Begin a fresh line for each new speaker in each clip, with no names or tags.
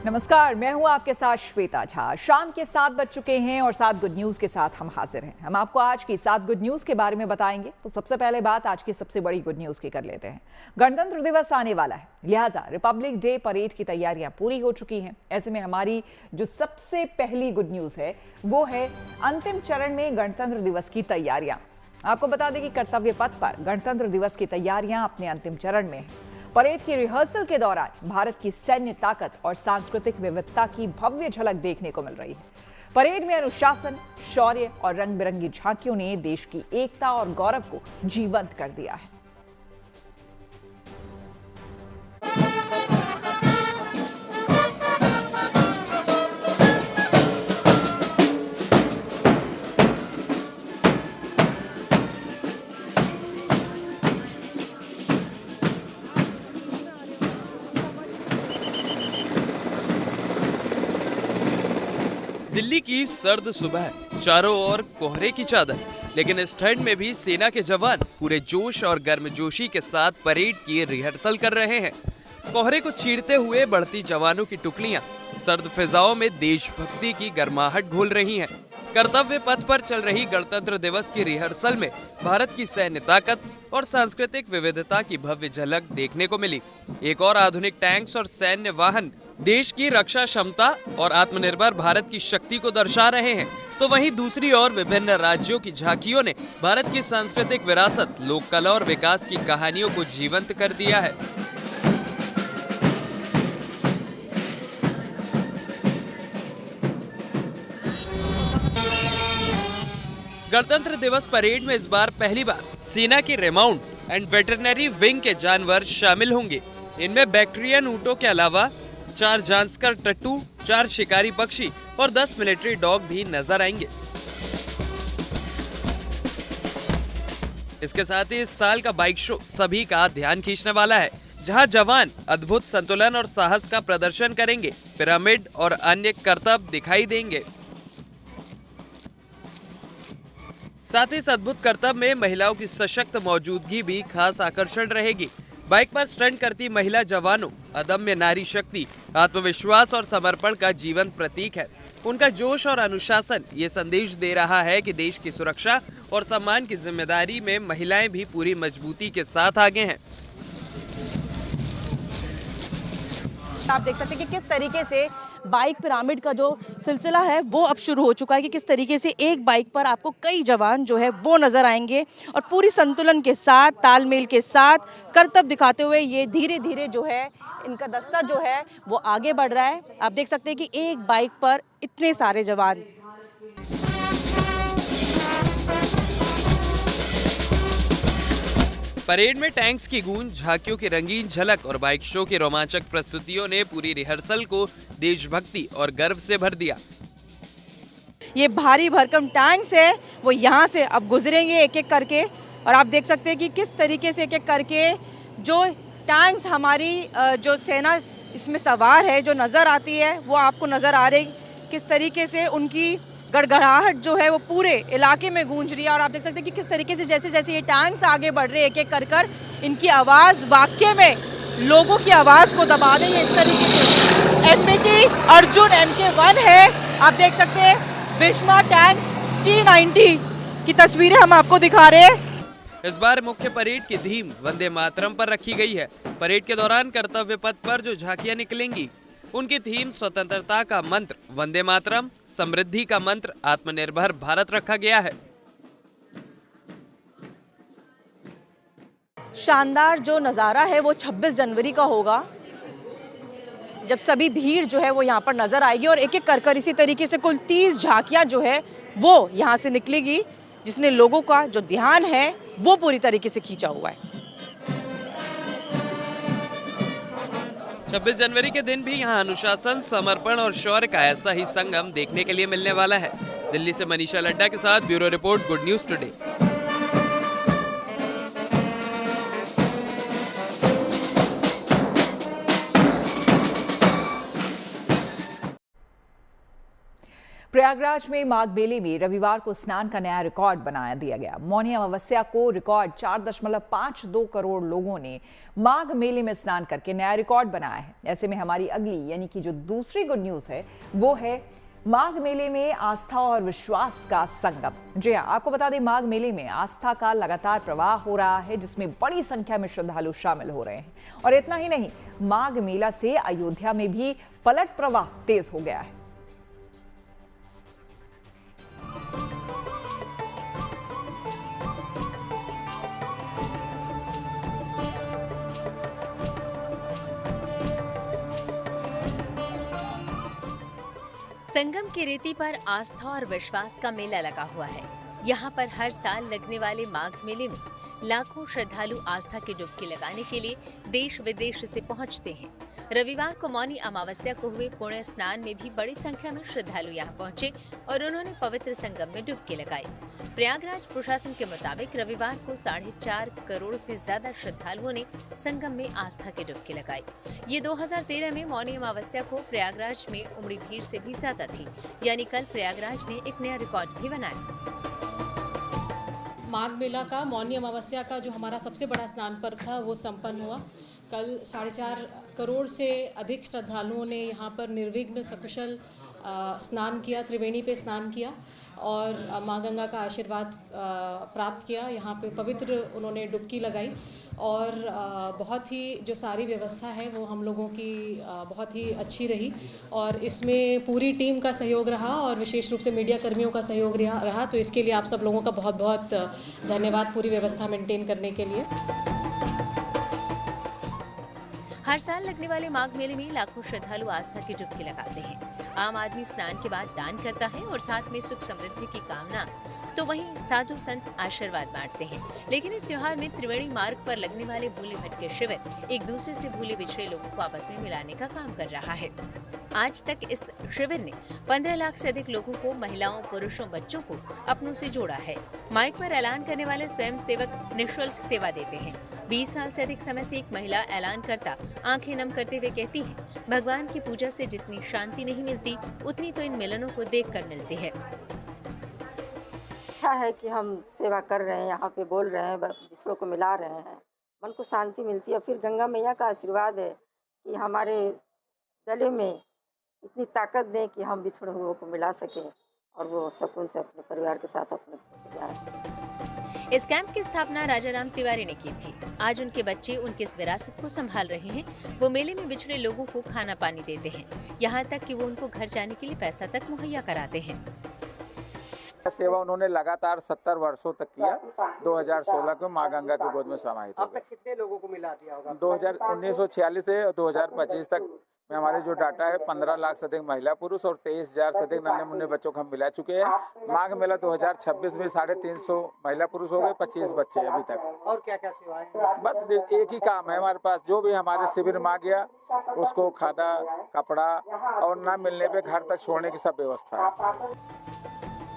नमस्कार, मैं हूं आपके साथ श्वेता झा। शाम के 7 बज चुके हैं और 7 गुड न्यूज के साथ हम हाजिर हैं। हम आपको आज की 7 गुड न्यूज के बारे में बताएंगे। तो सबसे पहले बात आज की सबसे बड़ी गुड न्यूज की कर लेते हैं। गणतंत्र दिवस आने वाला है, लिहाजा रिपब्लिक डे परेड की तैयारियां पूरी हो चुकी हैं। ऐसे में हमारी जो सबसे पहली गुड न्यूज है वो है अंतिम चरण में गणतंत्र दिवस की तैयारियां। आपको बता दें कि कर्तव्य पथ पर गणतंत्र दिवस की तैयारियां अपने अंतिम चरण में हैं। परेड की रिहर्सल के दौरान भारत की सैन्य ताकत और सांस्कृतिक विविधता की भव्य झलक देखने को मिल रही है। परेड में अनुशासन, शौर्य और रंग बिरंगी झांकियों ने देश की एकता और गौरव को जीवंत कर दिया है।
दिल्ली की सर्द सुबह, चारों ओर कोहरे की चादर, लेकिन इस ठंड में भी सेना के जवान पूरे जोश और गर्मजोशी के साथ परेड की रिहर्सल कर रहे हैं। कोहरे को चीरते हुए बढ़ती जवानों की टुकड़ियां सर्द फिजाओं में देशभक्ति की गर्माहट घोल रही हैं। कर्तव्य पथ पर चल रही गणतंत्र दिवस की रिहर्सल में भारत की सैन्य ताकत और सांस्कृतिक विविधता की भव्य झलक देखने को मिली। एक और आधुनिक टैंक्स और सैन्य वाहन देश की रक्षा क्षमता और आत्मनिर्भर भारत की शक्ति को दर्शा रहे हैं, तो वहीं दूसरी ओर विभिन्न राज्यों की झांकियों ने भारत की सांस्कृतिक विरासत, लोक कला और विकास की कहानियों को जीवंत कर दिया है। गणतंत्र दिवस परेड में इस बार पहली बार सेना की रेमाउंट एंड वेटरनरी विंग के जानवर शामिल होंगे। इनमें बैक्ट्रियन ऊंटों के अलावा 4 जांस्कर टट्टू, 4 शिकारी पक्षी और 10 मिलिट्री डॉग भी नजर आएंगे। इसके साथ ही इस साल का बाइक शो सभी का ध्यान खींचने वाला है, जहां जवान अद्भुत संतुलन और साहस का प्रदर्शन करेंगे। पिरामिड और अन्य करतब दिखाई देंगे। साथ ही इस अद्भुत करतब में महिलाओं की सशक्त मौजूदगी भी खास आकर्षण रहेगी। बाइक पर स्टंट करती महिला जवानों अदम्य नारी शक्ति, आत्मविश्वास और समर्पण का जीवंत प्रतीक है। उनका जोश और अनुशासन ये संदेश दे रहा है कि देश की सुरक्षा और सम्मान की जिम्मेदारी में महिलाएं भी पूरी मजबूती के साथ आगे हैं।
आप देख सकते हैं कि किस तरीके से बाइक पिरामिड का जो सिलसिला है वो अब शुरू हो चुका है कि किस तरीके से एक बाइक पर आपको कई जवान जो है वो नजर आएंगे और पूरी संतुलन के साथ, तालमेल के साथ करतब दिखाते हुए ये धीरे धीरे जो है इनका दस्ता जो है वो आगे बढ़ रहा है। आप देख सकते हैं कि एक बाइक पर इतने सारे जवान।
परेड में टैंक्स की गूंज, झांकियों की रंगीन झलक और बाइक शो की रोमांचक प्रस्तुतियों ने पूरी रिहर्सल को देशभक्ति और गर्व से भर दिया।
ये भारी भरकम टैंक्स है वो यहाँ से अब गुजरेंगे एक एक करके और आप देख सकते हैं कि किस तरीके से एक एक करके जो टैंक्स हमारी जो सेना इसमें सवार है जो नज़र आती है वो आपको नज़र आ रही, किस तरीके से उनकी गड़गड़ाहट जो है वो पूरे इलाके में गूंज रही है। और आप देख सकते हैं कि किस तरीके से जैसे जैसे ये टैंक्स आगे बढ़ रहे हैं एक एक कर इनकी आवाज़ वाकई में लोगों की आवाज़ को दबा रही है। इस तरीके से एडमिटी अर्जुन MK1 है, आप देख सकते हैं भीष्मा टैंक T90 की तस्वीरें हम आपको दिखा रहे हैं।
इस बार मुख्य परेड की थीम वंदे मातरम पर रखी गई है। परेड के दौरान कर्तव्य पथ पर जो झांकियां निकलेंगी उनकी थीम स्वतंत्रता का मंत्र वंदे मातरम, समृद्धि का मंत्र आत्मनिर्भर भारत रखा गया है।
शानदार जो नज़ारा है वो 26 जनवरी का होगा, जब सभी भीड़ जो है वो यहाँ पर नजर आएगी और एक एक कर इसी तरीके से कुल 30 झांकियां जो है वो यहाँ से निकलेगी, जिसने लोगों का जो ध्यान है वो पूरी तरीके से खींचा हुआ है।
26 जनवरी के दिन भी यहाँ अनुशासन, समर्पण और शौर्य का ऐसा ही संगम देखने के लिए मिलने वाला है। दिल्ली से मनीषा लड्डा के साथ bureau report, good news today.
Prayagraj में माघ मेले में रविवार को स्नान का नया रिकॉर्ड बना दिया गया। मौनी अमावस्या को रिकॉर्ड 4.52 करोड़ लोगों ने माघ मेले में स्नान करके नया रिकॉर्ड बनाया है। ऐसे में हमारी अगली यानी कि जो दूसरी गुड न्यूज है वो है माघ मेले में आस्था और विश्वास का संगम। जी हाँ, आपको बता दें, माघ मेले में आस्था का लगातार प्रवाह हो रहा है, जिसमें बड़ी संख्या में श्रद्धालु शामिल हो रहे हैं। और इतना ही नहीं, माघ मेला से अयोध्या में भी पलट प्रवाह तेज हो गया है।
संगम की रेती पर आस्था और विश्वास का मेला लगा हुआ है। यहाँ पर हर साल लगने वाले माघ मेले में लाखों श्रद्धालु आस्था की डुबकी लगाने के लिए देश विदेश से पहुँचते हैं। रविवार को मौनी अमावस्या को हुए पुण्य स्नान में भी बड़ी संख्या में श्रद्धालु यहाँ पहुँचे और उन्होंने पवित्र संगम में डुबकी लगाई। प्रयागराज प्रशासन के मुताबिक रविवार को 4.5 करोड़ से ज्यादा श्रद्धालुओं ने संगम में आस्था की डुबकी लगाई। ये 2013 में मौनी अमावस्या को प्रयागराज में उमड़ी भीड़ से भी ज्यादा थी, यानी कल प्रयागराज ने एक नया रिकॉर्ड भी बनाया।
माघ मेला का मौनी अमावस्या का जो हमारा सबसे बड़ा स्नान पर्व था वो संपन्न हुआ। कल 4.5 करोड़ से अधिक श्रद्धालुओं ने यहाँ पर निर्विघ्न सकुशल स्नान किया, त्रिवेणी पे स्नान किया और माँ गंगा का आशीर्वाद प्राप्त किया। यहाँ पे पवित्र उन्होंने डुबकी लगाई और बहुत ही जो सारी व्यवस्था है वो हम लोगों की बहुत ही अच्छी रही और इसमें पूरी टीम का सहयोग रहा और विशेष रूप से मीडिया कर्मियों का सहयोग रहा। तो इसके लिए आप सब लोगों का बहुत बहुत धन्यवाद पूरी व्यवस्था मेंटेन करने के लिए।
हर साल लगने वाले माघ मेले में लाखों श्रद्धालु आस्था की डुबकी लगाते हैं। आम आदमी स्नान के बाद दान करता है और साथ में सुख समृद्धि की कामना, तो वहीं साधु संत आशीर्वाद बांटते हैं। लेकिन इस त्योहार में त्रिवेणी मार्ग पर लगने वाले भूले भटके शिविर एक दूसरे से भूले बिछड़े लोगों को आपस में मिलाने का काम कर रहा है। आज तक इस शिविर ने 15 लाख से अधिक लोगों को, महिलाओं, पुरुषों, बच्चों को अपनों से जोड़ा है। माइक पर ऐलान करने वाले स्वयं सेवक निःशुल्क सेवा देते हैं। 20 साल से अधिक समय से एक महिला ऐलान करता आंखें नम करते हुए कहती है, भगवान की पूजा से जितनी शांति नहीं मिलती उतनी तो इन मिलनों को देखकर मिलती है।
अच्छा है कि हम सेवा कर रहे हैं, यहाँ पे बोल रहे हैं, बिछड़ों को मिला रहे हैं, मन को शांति मिलती है। फिर गंगा मैया का आशीर्वाद है कि हमारे गले में इतनी ताकत दें कि हम बिछड़े हुओं को मिला सकें और वो सुकून से अपने परिवार के साथ अपने जाएं।
इस कैंप की स्थापना राजा राम तिवारी ने की थी। आज उनके बच्चे उनकी इस विरासत को संभाल रहे हैं। वो मेले में बिछड़े लोगों को खाना पानी देते हैं, यहाँ तक कि वो उनको घर जाने के लिए पैसा तक मुहैया कराते हैं।
सेवा उन्होंने लगातार 70 वर्षों तक किया। 2016 को माँ गंगा की गोद में समाहित हो गए।
अब तक कितने लोगों को मिला दिया होगा?
1946 से 2025 तक में हमारे जो डाटा है 15 लाख से अधिक महिला पुरुष और 23,000 से अधिक नन्हे मुन्ने बच्चों को हम मिला चुके हैं। माघ मेला 2026 में 350 महिला पुरुष हो गए, 25 बच्चे अभी तक।
और क्या क्या सेवाएं हैं?
बस एक ही काम है हमारे पास, जो भी हमारे शिविर में आ गया उसको खाना, कपड़ा और न मिलने पे घर तक छोड़ने की सब व्यवस्था है।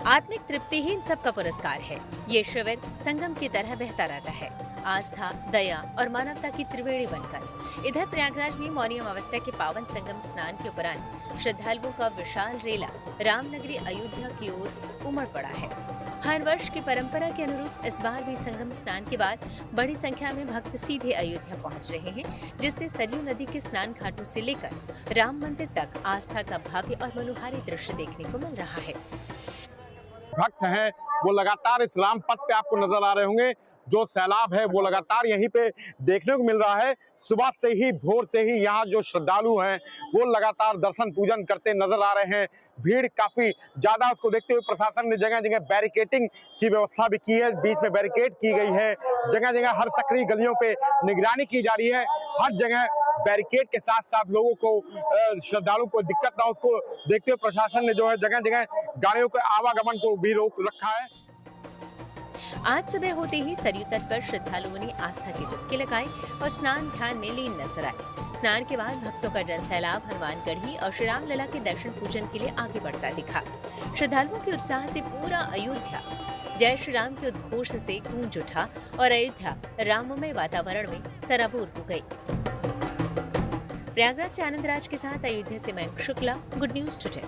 आत्मिक तृप्ति ही इन सबका पुरस्कार है। ये शिविर संगम की तरह बहता रहता है, आस्था, दया और मानवता की त्रिवेणी बनकर। इधर प्रयागराज में मौनी अमावस्या के पावन संगम स्नान के उपरांत श्रद्धालुओं का विशाल रेला रामनगरी अयोध्या की ओर उमड़ पड़ा है। हर वर्ष की परंपरा के अनुरूप इस बार भी संगम स्नान के बाद बड़ी संख्या में भक्त सीधे अयोध्या पहुंच रहे हैं, जिससे सरयू नदी के स्नान घाटों से लेकर राम मंदिर तक आस्था का भव्य और मनोहारी दृश्य देखने को मिल रहा है।
भक्त हैं वो लगातार इस राम पथ पे आपको नजर आ रहे होंगे। जो सैलाब है वो लगातार यहीं पे देखने को मिल रहा है। सुबह से ही, भोर से ही यहाँ जो श्रद्धालु हैं वो लगातार दर्शन पूजन करते नजर आ रहे हैं। भीड़ काफी ज्यादा, उसको देखते हुए प्रशासन ने जगह जगह बैरिकेटिंग की व्यवस्था भी की है। बीच में बैरिकेड की गई है, जगह जगह हर सकरी गलियों पे निगरानी की जा रही है। हर जगह बैरिकेड के साथ साथ लोगों को, श्रद्धालुओं को दिक्कत ना, उसको देखते हुए प्रशासन ने जो है जगह जगह गाड़ियों के आवागमन को भी रोक रखा है।
आज सुबह होते ही सरयू तट पर श्रद्धालुओं ने आस्था की डुबकी लगाई और स्नान ध्यान में लीन नजर आए। स्नान के बाद भक्तों का जनसैलाब हनुमानगढ़ी और श्री राम लला के दर्शन पूजन के लिए आगे बढ़ता दिखा। श्रद्धालुओं के उत्साह से पूरा अयोध्या जय श्री राम के उद्घोष से गूंज उठा और अयोध्या राममय वातावरण में सराबोर हो गई। प्रयागराज से आनंद राज के साथ अयोध्या से मैं शुक्ला, गुड न्यूज टुडे।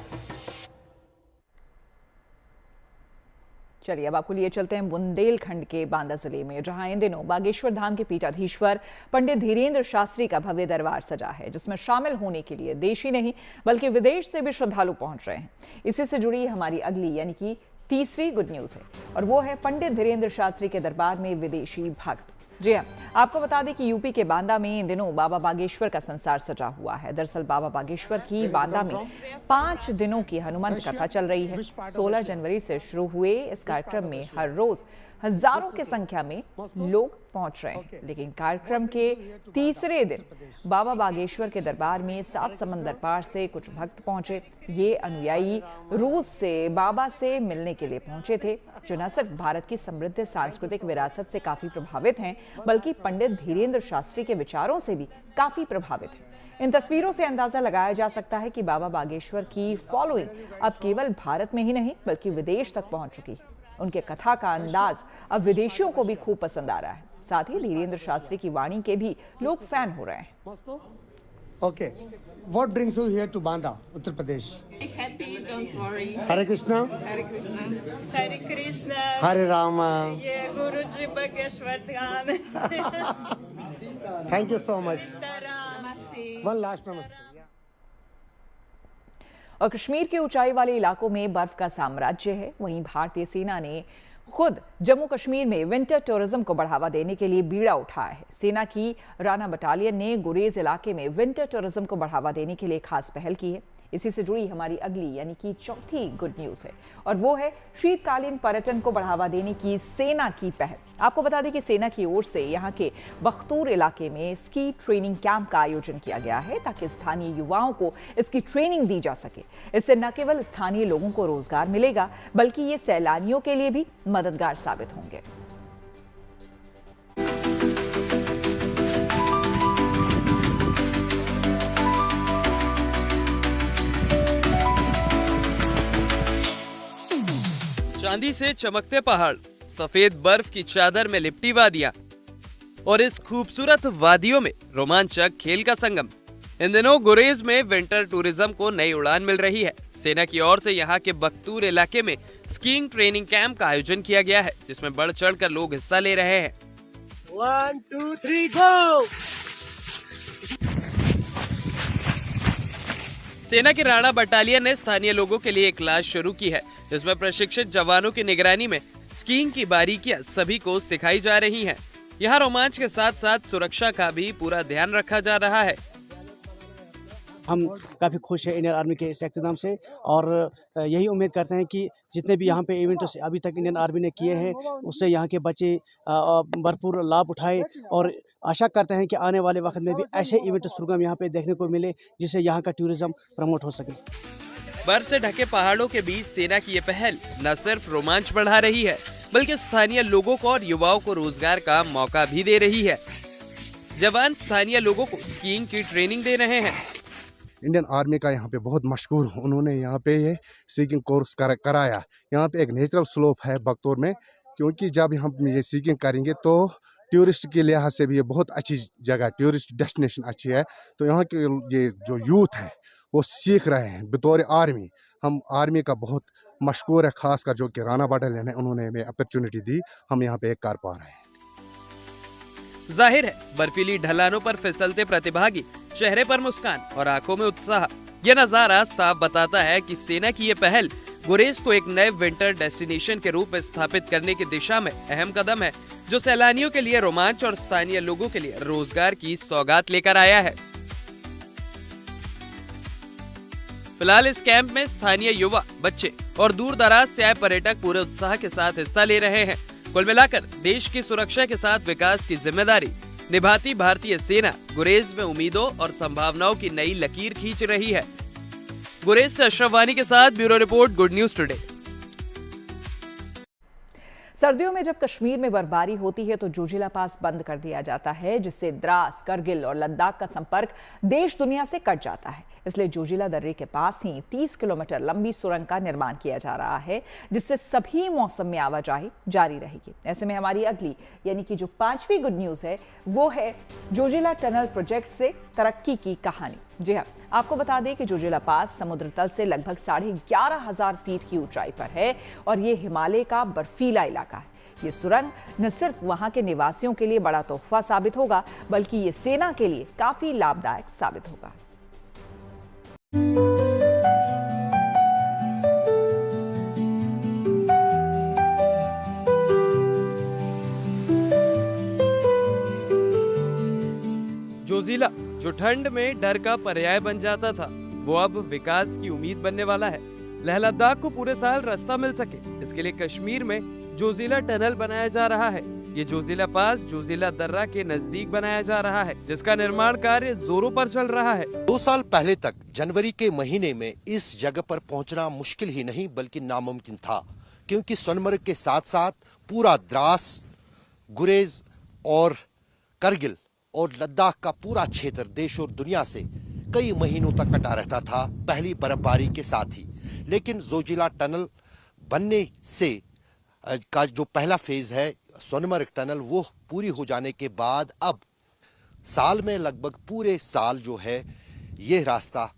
चलिए अब आपको लिए चलते हैं बुंदेलखंड के बांदा जिले में, जहां इन दिनों बागेश्वर धाम के पीठाधीश्वर पंडित धीरेन्द्र शास्त्री का भव्य दरबार सजा है, जिसमें शामिल होने के लिए देश ही नहीं बल्कि विदेश से भी श्रद्धालु पहुंच रहे हैं। इसी से जुड़ी हमारी अगली यानी कि तीसरी गुड न्यूज है, और वो है पंडित धीरेन्द्र शास्त्री के दरबार में विदेशी भक्त। जी हाँ, आपको बता दें कि यूपी के बांदा में इन दिनों बाबा बागेश्वर का संसार सजा हुआ है। दरअसल बाबा बागेश्वर की बांदा में 5 दिनों की हनुमंत कथा चल रही है। 16 जनवरी से शुरू हुए इस कार्यक्रम में हर रोज हजारों की संख्या में लोग पहुंच रहे हैं, लेकिन कार्यक्रम के तीसरे दिन बाबा बागेश्वर के दरबार में 7 समंदर पार से कुछ भक्त पहुंचे। ये अनुयायी रूस से बाबा से मिलने के लिए पहुंचे थे, जो न सिर्फ भारत की समृद्ध सांस्कृतिक विरासत से काफी प्रभावित हैं, बल्कि पंडित धीरेन्द्र शास्त्री के विचारों से भी काफी प्रभावित हैं। इन तस्वीरों से अंदाजा लगाया जा सकता है कि बाबा बागेश्वर की फॉलोइंग अब केवल भारत में ही नहीं बल्कि विदेश तक पहुंच चुकी है। उनके कथा का अंदाज अब विदेशियों को भी खूब पसंद आ रहा है। साथ ही धीरेन्द्र शास्त्री की वाणी के भी लोग फैन हो रहे हैं।
Okay, what brings you here to Banda, Uttar Pradesh?
Happy, don't worry.
Hare Krishna.
Hare Krishna. Hare Krishna.
Hare Rama.
Yeah, Guruji Bageshwar Dhyan.
Thank you so much.
Namaste.
One last namaste.
और कश्मीर के ऊंचाई वाले इलाकों में बर्फ का साम्राज्य है। वहीं भारतीय सेना ने खुद जम्मू कश्मीर में विंटर टूरिज्म को बढ़ावा देने के लिए बीड़ा उठाया है। सेना की राना बटालियन ने गुरेज इलाके में विंटर टूरिज्म को बढ़ावा देने के लिए खास पहल की है। इसी से जुड़ी हमारी अगली यानी कि चौथी गुड न्यूज है, और वो है शीतकालीन पर्यटन को बढ़ावा देने की सेना की पहल। आपको बता दें कि सेना की ओर से यहाँ के बख्तूर इलाके में स्की ट्रेनिंग कैंप का आयोजन किया गया है, ताकि स्थानीय युवाओं को इसकी ट्रेनिंग दी जा सके। इससे न केवल स्थानीय लोगों को रोजगार मिलेगा, बल्कि ये सैलानियों के लिए भी मददगार साबित होंगे।
चांदी से चमकते पहाड़, सफेद बर्फ की चादर में लिपटी वादियां और इस खूबसूरत वादियों में रोमांचक खेल का संगम। इन दिनों गुरेज में विंटर टूरिज्म को नई उड़ान मिल रही है। सेना की ओर से यहां के बख्तूर इलाके में स्कीइंग ट्रेनिंग कैंप का आयोजन किया गया है, जिसमें बढ़ चढ़कर लोग हिस्सा ले रहे हैं।
1 2 3 गो।
सेना की राणा बटालियन ने स्थानीय लोगों के लिए एक क्लास शुरू की है, जिसमें प्रशिक्षित जवानों की निगरानी में स्कीइंग की बारीकियां सभी को सिखाई जा रही हैं। यहाँ रोमांच के साथ साथ सुरक्षा का भी पूरा ध्यान रखा जा रहा है।
हम काफ़ी खुश हैं इंडियन आर्मी के इस इक़्तिदाम से, और यही उम्मीद करते हैं कि जितने भी यहाँ पे इवेंट्स अभी तक इंडियन आर्मी ने किए हैं, उससे यहाँ के बच्चे भरपूर लाभ उठाएं, और आशा करते हैं कि आने वाले वक्त में भी ऐसे इवेंट्स प्रोग्राम यहाँ पे देखने को मिले, जिससे यहाँ का टूरिज्म प्रमोट हो सके।
बर्फ से ढके पहाड़ों के बीच सेना की ये पहल न सिर्फ रोमांच बढ़ा रही है, बल्कि स्थानीय लोगों को और युवाओं को रोजगार का मौका भी दे रही है। जवान स्थानीय लोगों को स्कीइंग की ट्रेनिंग दे रहे हैं।
इंडियन आर्मी का यहाँ पे बहुत मशहूर, उन्होंने यहाँ पे ये सीकिंग कोर्स कराया। यहाँ पे एक नेचुरल स्लोप है बख्तूर में, क्योंकि जब हम ये सीकिंग करेंगे तो टूरिस्ट के लिहाज से भी ये बहुत अच्छी जगह, टूरिस्ट डेस्टिनेशन अच्छी है। तो यहाँ के ये जो यूथ है वो सीख रहे हैं। बतौर आर्मी हम आर्मी का बहुत मशहूर है, खासकर जो कि राणा बटालियन है, उन्होंने हमें अपॉर्चुनिटी दी, हम यहाँ पे कर पा रहे हैं।
जाहिर है बर्फीली ढलानों पर फिसलते प्रतिभागी, चेहरे पर मुस्कान और आंखों में उत्साह। यह नजारा साफ बताता है कि सेना की ये पहल गुरेज को एक नए विंटर डेस्टिनेशन के रूप में स्थापित करने की दिशा में अहम कदम है, जो सैलानियों के लिए रोमांच और स्थानीय लोगों के लिए रोजगार की सौगात लेकर आया है। फिलहाल इस कैंप में स्थानीय युवा, बच्चे और दूर दराज से आए पर्यटक पूरे उत्साह के साथ हिस्सा ले रहे हैं। कुल मिलाकर देश की सुरक्षा के साथ विकास की जिम्मेदारी निभाती भारतीय सेना गुरेज में उम्मीदों और संभावनाओं की नई लकीर खींच रही है। गुरेज से अशरफ वानी के साथ bureau report, good news today.
सर्दियों में जब कश्मीर में बर्फबारी होती है तो जोजिला पास बंद कर दिया जाता है, जिससे द्रास, करगिल और लद्दाख का संपर्क देश दुनिया से कट जाता है। इसलिए जोजिला दर्रे के पास ही 30 किलोमीटर लंबी सुरंग का निर्माण किया जा रहा है, जिससे सभी मौसम में आवाजाही जारी रहेगी। ऐसे में हमारी अगली यानी कि जो 5वीं गुड न्यूज है वो है जोजिला टनल प्रोजेक्ट से तरक्की की कहानी। जी हाँ, आपको बता दें कि जोजिला पास समुद्र तल से लगभग 11,500 फीट की ऊंचाई पर है और ये हिमालय का बर्फीला इलाका है। ये सुरंग न सिर्फ वहां के निवासियों के लिए बड़ा तोहफा साबित होगा, बल्कि ये सेना के लिए काफी लाभदायक साबित होगा।
जोजिला, जो ठंड में डर का पर्याय बन जाता था, वो अब विकास की उम्मीद बनने वाला है। लेह लद्दाख को पूरे साल रास्ता मिल सके, इसके लिए कश्मीर में जोजिला टनल बनाया जा रहा है। ये जोजिला पास जोजिला दर्रा के नजदीक बनाया जा रहा है, जिसका निर्माण कार्य जोरों पर चल रहा है।
2 साल पहले तक जनवरी के महीने में इस जगह पर पहुंचना मुश्किल ही नहीं बल्कि नामुमकिन था, क्योंकि सोनमर्ग के साथ साथ पूरा द्रास, गुरेज और करगिल और लद्दाख का पूरा क्षेत्र देश और दुनिया से कई महीनों तक कटा रहता था पहली बर्फबारी के साथ ही। लेकिन जोजिला टनल बनने से का जो पहला फेज है सोनमर्ग टनल, वो पूरी हो जाने के बाद अब साल में लगभग पूरे साल जो है ये रास्ता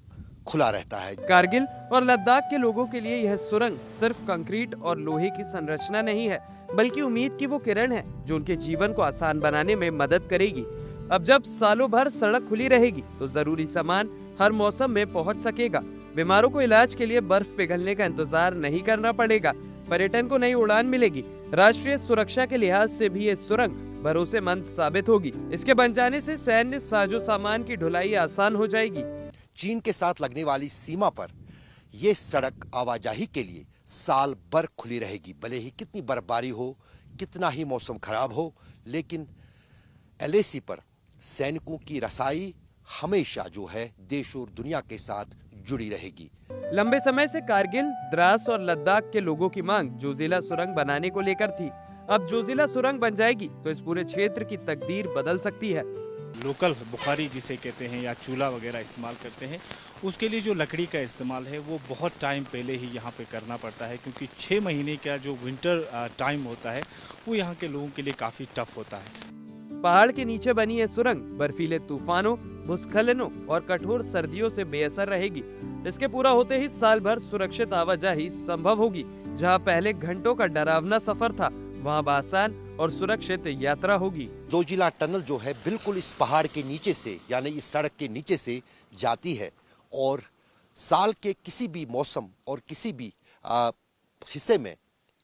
खुला रहता है।
कारगिल और लद्दाख के लोगों के लिए यह सुरंग सिर्फ कंक्रीट और लोहे की संरचना नहीं है, बल्कि उम्मीद की वो किरण है जो उनके जीवन को आसान बनाने में मदद करेगी। अब जब सालों भर सड़क खुली रहेगी तो जरूरी सामान हर मौसम में पहुंच सकेगा। बीमारों को इलाज के लिए बर्फ पिघलने का इंतजार नहीं करना पड़ेगा। पर्यटन को नई उड़ान मिलेगी। राष्ट्रीय सुरक्षा के लिहाज से भी ये सुरंग भरोसेमंद साबित होगी। इसके बन जाने से सैन्य साजो सामान की ढुलाई आसान हो जाएगी।
चीन के साथ लगने वाली सीमा पर ये सड़क आवाजाही के लिए साल भर खुली रहेगी, भले ही कितनी बर्फबारी हो, कितना ही मौसम खराब हो, लेकिन LAC पर सैनिकों की रसाई हमेशा जो है देश और दुनिया के साथ जुड़ी रहेगी।
लंबे समय से कारगिल, द्रास और लद्दाख के लोगों की मांग जोजिला सुरंग बनाने को लेकर थी। अब जोजिला सुरंग बन जाएगी तो इस पूरे क्षेत्र की तकदीर बदल सकती है।
लोकल बुखारी जिसे कहते हैं या चूल्हा वगैरह इस्तेमाल करते हैं, उसके लिए जो लकड़ी का इस्तेमाल है वो बहुत टाइम पहले ही यहाँ पे करना पड़ता है, क्योंकि 6 महीने का जो विंटर टाइम होता है वो यहाँ के लोगों के लिए काफ़ी टफ होता है।
पहाड़ के नीचे बनी ये सुरंग बर्फीले तूफानों, भूस्खलनों और कठोर सर्दियों से बेअसर रहेगी। इसके पूरा होते ही साल भर सुरक्षित आवाजाही संभव होगी। जहां पहले घंटों का डरावना सफर था, वहां आसान और सुरक्षित यात्रा होगी।
जोजिला टनल जो है बिल्कुल इस पहाड़ के नीचे से, यानी इस सड़क के नीचे से जाती है और साल के किसी भी मौसम और किसी भी हिस्से में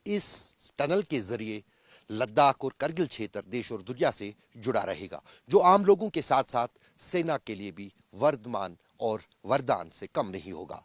इस टनल के जरिए लद्दाख और करगिल क्षेत्र देश और दुनिया से जुड़ा रहेगा, जो आम लोगों के साथ साथ सेना के लिए भी वर्धमान और वरदान से कम नहीं होगा।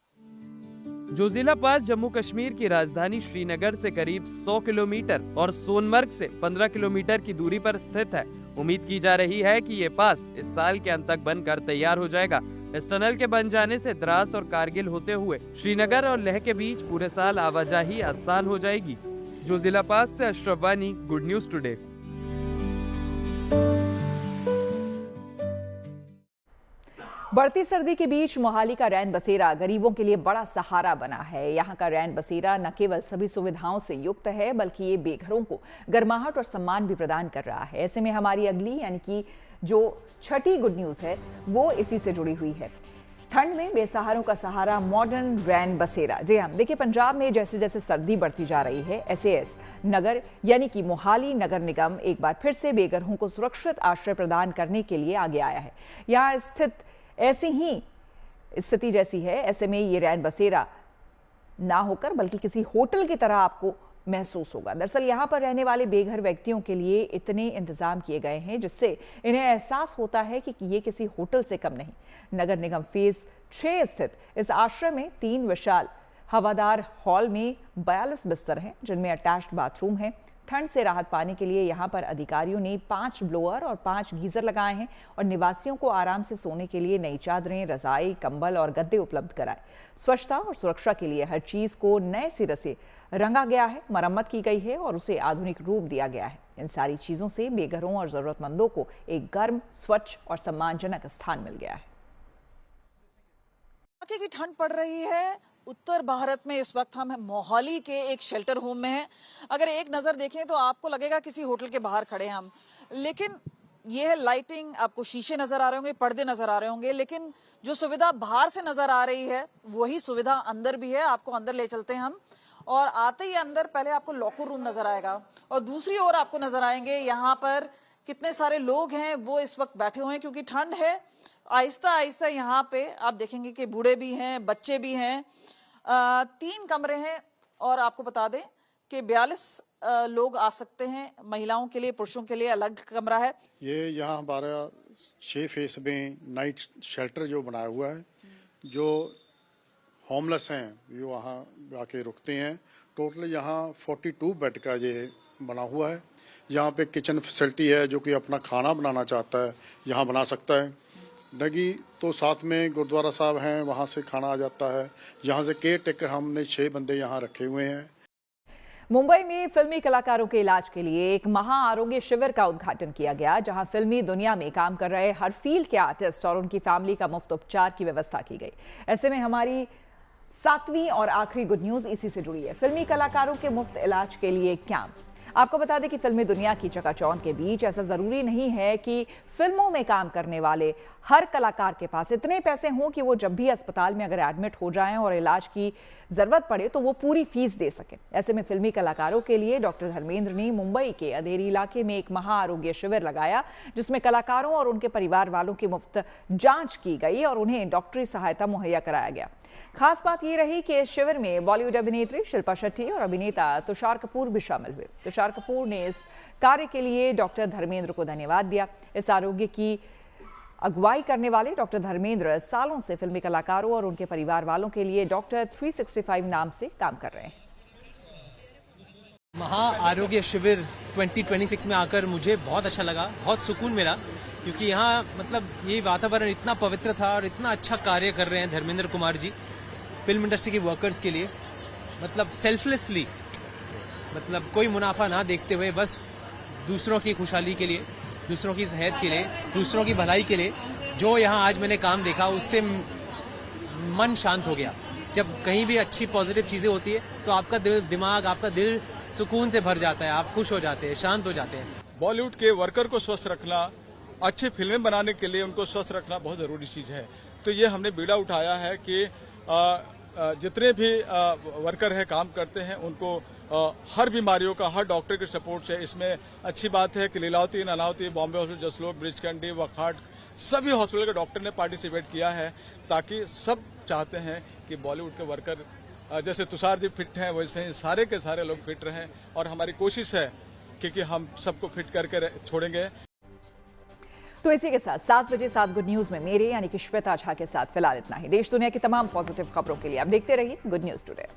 जोजिला पास जम्मू कश्मीर की राजधानी श्रीनगर से करीब 100 किलोमीटर और सोनमर्ग से 15 किलोमीटर की दूरी पर स्थित है। उम्मीद की जा रही है कि ये पास इस साल के अंत तक बनकर तैयार हो जाएगा। इस टनल के बन जाने से द्रास और कारगिल होते हुए श्रीनगर और लेह के बीच पूरे साल आवाजाही आसान हो जाएगी। जोजिला पास से अशरफ वानी, गुड न्यूज टुडे।
बढ़ती सर्दी के बीच मोहाली का रैन बसेरा गरीबों के लिए बड़ा सहारा बना है। यहाँ का रैन बसेरा न केवल सभी सुविधाओं से युक्त है, बल्कि ये बेघरों को गर्माहट और सम्मान भी प्रदान कर रहा है। ऐसे में हमारी अगली यानी कि जो छठी गुड न्यूज है वो इसी से जुड़ी हुई है। ठंड में बेसहारों का सहारा मॉडर्न रैन बसेरा। जी हाँ, देखिए पंजाब में जैसे जैसे सर्दी बढ़ती जा रही है, SAS नगर यानी कि मोहाली नगर निगम एक बार फिर से बेघरों को सुरक्षित आश्रय प्रदान करने के लिए आगे आया है। यहाँ स्थित ऐसी ही स्थिति जैसी है, ऐसे में ये रैन बसेरा ना होकर बल्कि किसी होटल की तरह आपको महसूस होगा। दरअसल यहाँ पर रहने वाले बेघर व्यक्तियों के लिए इतने इंतजाम किए गए हैं जिससे इन्हें एहसास होता है कि ये किसी होटल से कम नहीं। नगर निगम फेज 6 स्थित इस आश्रय में 3 विशाल हवादार हॉल में 42 बिस्तर हैं, जिनमें अटैच्ड बाथरूम है। ठंड से राहत पाने के लिए यहाँ पर अधिकारियों ने 5 ब्लोअर और 5 गीजर लगाए हैं और निवासियों को आराम से सोने के लिए नई चादरें, रजाई, कंबल और गद्दे उपलब्ध कराए। स्वच्छता और सुरक्षा के लिए हर चीज को नए सिरे से रंगा गया है, मरम्मत की गई है और उसे आधुनिक रूप दिया गया है। इन सारी चीजों से बेघरों और जरूरतमंदों को एक गर्म, स्वच्छ और सम्मानजनक स्थान मिल गया है।
की ठंड पड़ रही है उत्तर भारत में। इस वक्त हम मोहाली के एक शेल्टर होम में हैं। अगर एक नज़र देखें तो आपको लगेगा किसी होटल के बाहर खड़े हैं हम, लेकिन ये है लाइटिंग, आपको शीशे नजर आ रहे होंगे, पर्दे नजर आ रहे होंगे, लेकिन जो सुविधा बाहर से नजर आ रही है वही सुविधा अंदर भी है। आपको अंदर ले चलते हैं हम, और आते ही अंदर पहले आपको लॉकर रूम नजर आएगा और दूसरी ओर आपको नजर आएंगे यहाँ पर कितने सारे लोग हैं वो इस वक्त बैठे हुए हैं क्योंकि ठंड है। आहिस्ता आहिस्ता यहाँ पे आप देखेंगे कि बूढ़े भी हैं, बच्चे भी हैं। 3 कमरे हैं और आपको बता दें कि 42 लोग आ सकते हैं। महिलाओं के लिए, पुरुषों के लिए अलग कमरा है।
ये यहाँ हमारा 6 फेस में नाइट शेल्टर जो बनाया हुआ है, जो होमलेस हैं ये वहाँ आके रुकते हैं। टोटल यहाँ 42 बेड का ये बना हुआ है। यहाँ पे किचन फैसिलिटी है, जो कि अपना खाना बनाना चाहता है यहाँ बना सकता है। नगी तो साथ में गुरुद्वारा साहब हैं, वहाँ से खाना आ जाता है। यहाँ से केयर टेकर हमने 6 बंदे यहाँ रखे हुए हैं।
मुंबई में फिल्मी कलाकारों के इलाज के लिए एक महा आरोग्य शिविर का उद्घाटन किया गया, जहां फिल्मी दुनिया में काम कर रहे हर फील्ड के आर्टिस्ट और उनकी फैमिली का मुफ्त उपचार की व्यवस्था की गई। ऐसे में हमारी 7वीं और आखिरी गुड न्यूज इसी से जुड़ी है। फिल्मी कलाकारों के मुफ्त इलाज के लिए कैंप। आपको बता दें कि फिल्मी दुनिया की चकाचौंध के बीच ऐसा जरूरी नहीं है कि फिल्मों में काम करने वाले हर कलाकार के पास इतने पैसे हों कि वो जब भी अस्पताल में अगर एडमिट हो जाएं और इलाज की जरूरत पड़े तो वो पूरी फीस दे सके। ऐसे में फिल्मी कलाकारों के लिए डॉक्टर धर्मेंद्र ने मुंबई के अंधेरी इलाके में एक महा आरोग्य शिविर लगाया, जिसमें कलाकारों और उनके परिवार वालों की मुफ्त जांच की गई और उन्हें डॉक्टरी सहायता मुहैया कराया गया। खास बात यह रही कि इस शिविर में बॉलीवुड अभिनेत्री शिल्पा शेट्टी और अभिनेता तुषार कपूर भी शामिल हुए। तुषार कपूर ने इस कार्य के लिए डॉक्टर धर्मेंद्र को धन्यवाद दिया। इस आरोग्य की अगुवाई करने वाले डॉक्टर धर्मेंद्र सालों से फिल्मी कलाकारों और उनके परिवार वालों के लिए डॉक्टर 365 नाम से काम कर रहे हैं।
महा आरोग्य शिविर 2026 में आकर मुझे बहुत अच्छा लगा, बहुत सुकून मिला, क्योंकि यहाँ मतलब ये वातावरण इतना पवित्र था और इतना अच्छा कार्य कर रहे हैं धर्मेंद्र कुमार जी फिल्म इंडस्ट्री के वर्कर्स के लिए, मतलब सेल्फलेसली, मतलब कोई मुनाफा ना देखते हुए बस दूसरों की खुशहाली के लिए, दूसरों की सेहत के लिए, दूसरों की भलाई के लिए। जो यहाँ आज मैंने काम देखा उससे मन शांत हो गया। जब कहीं भी अच्छी पॉजिटिव चीजें होती है तो आपका दिमाग, आपका दिल सुकून से भर जाता है, आप खुश हो जाते हैं, शांत हो जाते हैं।
बॉलीवुड के वर्कर को स्वस्थ रखना, अच्छी फिल्में बनाने के लिए उनको स्वस्थ रखना बहुत जरूरी चीज है। तो ये हमने बीड़ा उठाया है कि जितने भी वर्कर है, काम करते हैं, उनको हर बीमारियों का, हर डॉक्टर के सपोर्ट से। इसमें अच्छी बात है कि लीलावती, नानावती, बॉम्बे हॉस्पिटल, जसलोक, ब्रिजकंडी, वखाट, सभी हॉस्पिटल के डॉक्टर ने पार्टिसिपेट किया है, ताकि सब चाहते हैं कि बॉलीवुड के वर्कर जैसे तुषार जी फिट हैं वैसे ही सारे के सारे लोग फिट रहें, और हमारी कोशिश है कि हम सबको फिट करके छोड़ेंगे।
तो इसी के साथ 7 बजे 7 गुड न्यूज में मेरे यानी कि श्वेता झा के साथ फिलहाल इतना ही। देश दुनिया की तमाम पॉजिटिव खबरों के लिए आप देखते रहिए गुड न्यूज टुडे।